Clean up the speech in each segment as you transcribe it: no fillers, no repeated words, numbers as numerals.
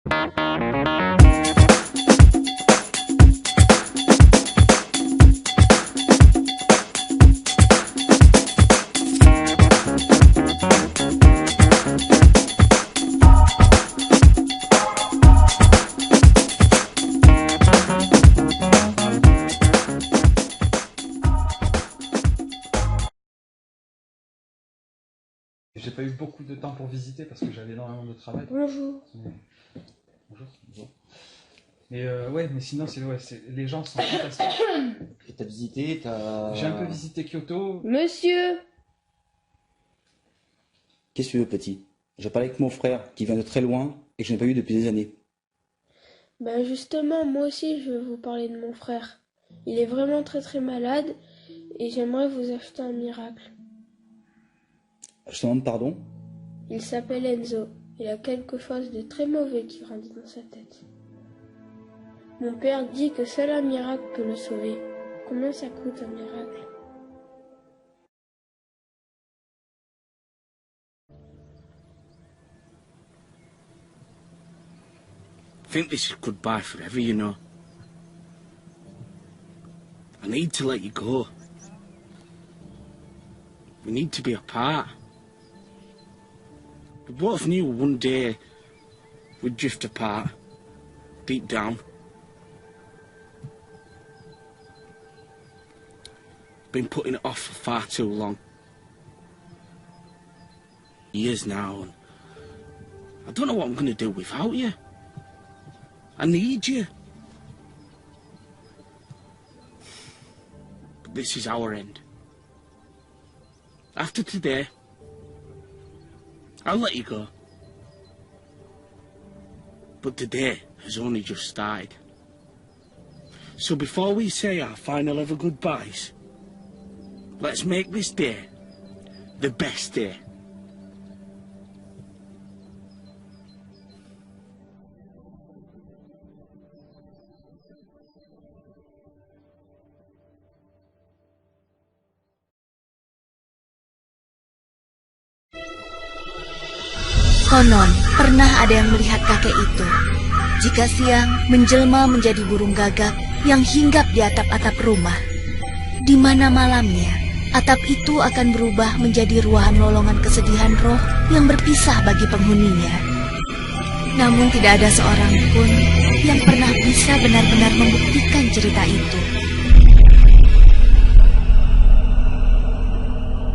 J'ai pas eu beaucoup de temps pour visiter parce que j'avais énormément de travail. Bonjour. Bonjour. Mais ouais, mais sinon, les gens sont fantastiques. Et t'as visité, J'ai un peu visité Kyoto. Monsieur. Qu'est-ce que tu veux, petit? J'ai parlé avec mon frère qui vient de très loin et que je n'ai pas vu depuis des années. Ben justement, moi aussi, je veux vous parler de mon frère. Il est vraiment très très malade et j'aimerais vous acheter un miracle. Je te demande pardon? Il s'appelle Enzo. Il a quelque chose de très mauvais qui grandit dans sa tête. Mon père dit que seul un miracle peut le sauver. Combien ça coûte un miracle? I think this is goodbye forever, you know. I need to let you go. We need to be apart. We both knew one day we'd drift apart, deep down. Been putting it off for far too long. Years now, and I don't know what I'm going to do without you. I need you. But this is our end. After today, I'll let you go. But today has only just started. So before we say our final ever goodbyes, let's make this day the best day. Konon, pernah ada yang melihat kakek itu. Jika siang, menjelma menjadi burung gagak yang hinggap di atap-atap rumah. Di mana malamnya, atap itu akan berubah menjadi ruahan lolongan kesedihan roh yang berpisah bagi penghuninya. Namun tidak ada seorang pun yang pernah bisa benar-benar membuktikan cerita itu.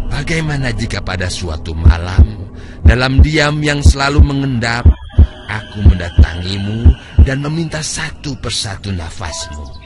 Bagaimana jika pada suatu malam, dalam diam yang selalu mengendap, aku mendatangimu dan meminta satu persatu nafasmu.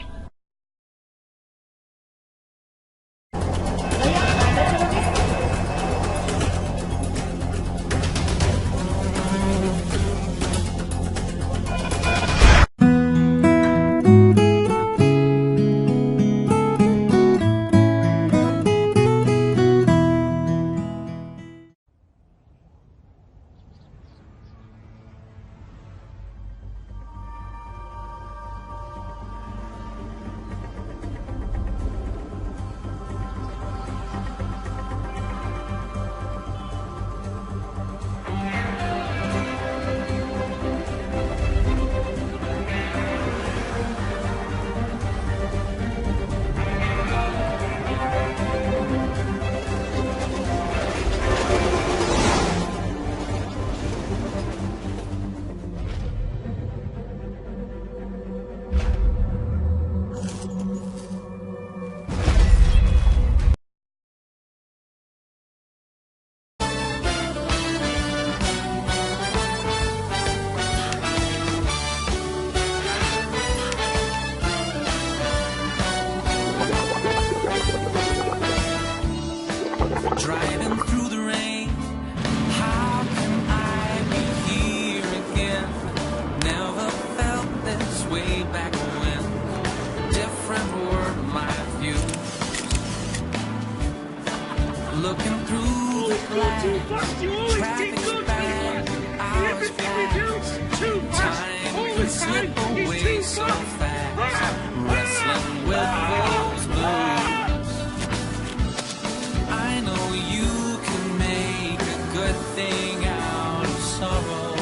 Driving through the rain, how can I be here again? Never felt this way back when. Different were my views. Looking through the glass, traffic's bad, hours fast. Time could slip away so fast. Wrestling with those blues. I know you can make a good thing out of sorrow.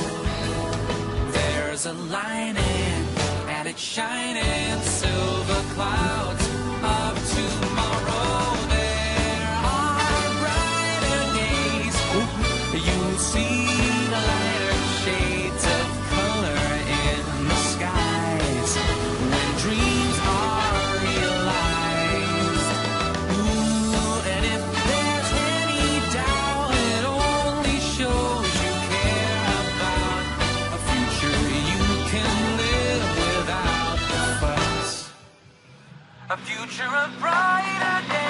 There's stars aligning, and it's shining silver clouds of tomorrow. There are brighter days. You'll see the lighter shades of color in the skies when dreams are realized. Ooh, and if there's any doubt, it only shows you care about a future you can live without the fuss. A future of brighter days.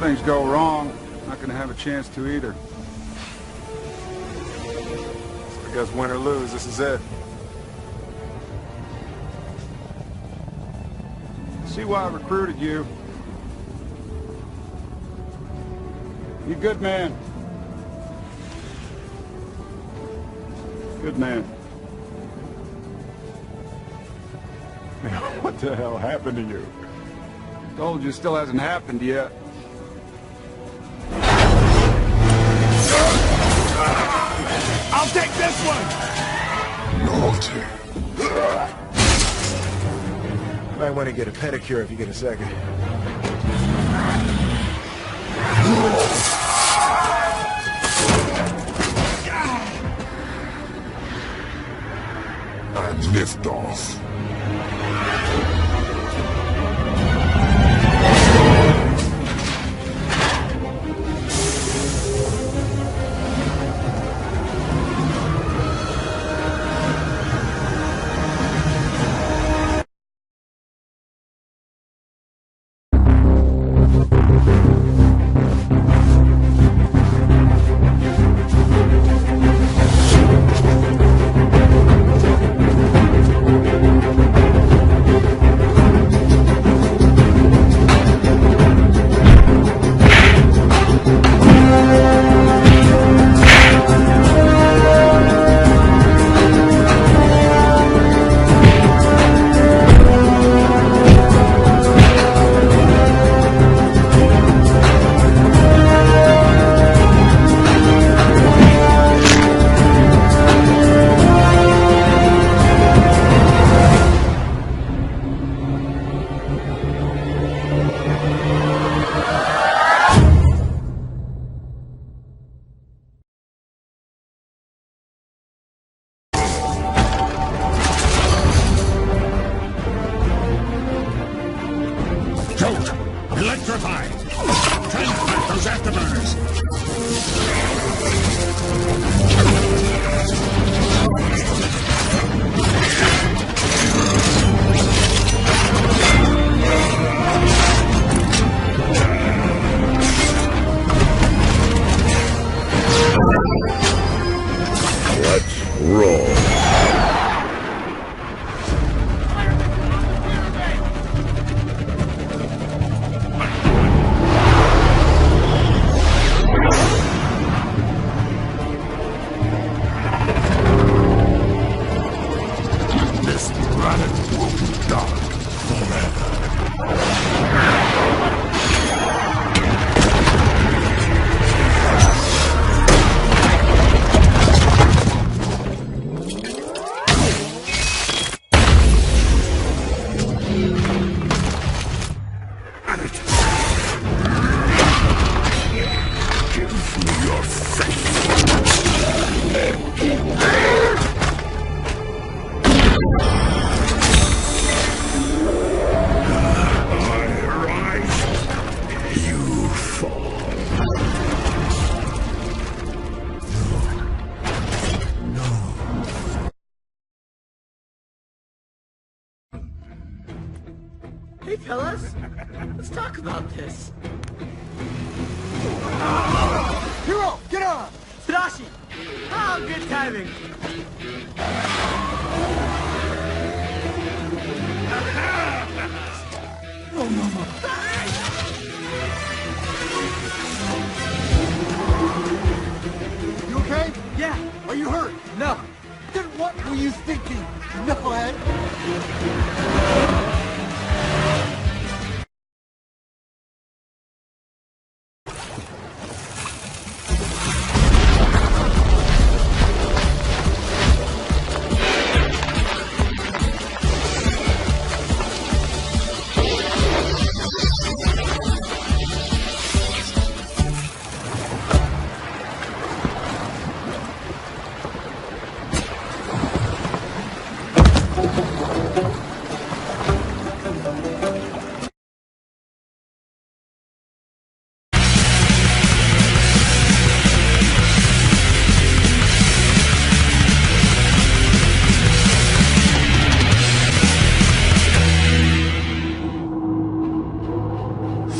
Things go wrong, not gonna have a chance to either. I guess win or lose, this is it. See why I recruited you. You good man. Good man. What the hell happened to you? Told you it still hasn't happened yet. I'll take this one! Naughty. Might want to get a pedicure if you get a second. And lift off. Hey, fellas. Let's talk about this. Hero, get on! Tadashi! Oh, good timing. You okay? Yeah. Are you hurt? No. Then what were you thinking, knucklehead?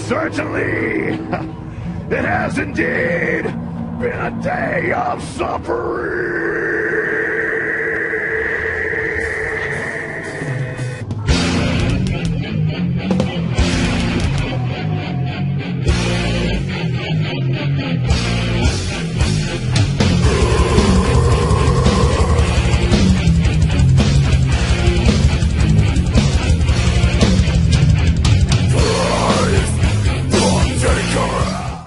Certainly, it has indeed been a day of suffering.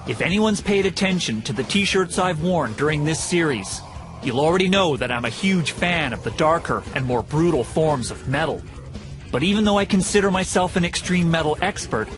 If anyone's paid attention to the t-shirts I've worn during this series, you'll already know that I'm a huge fan of the darker and more brutal forms of metal. But even though I consider myself an extreme metal expert,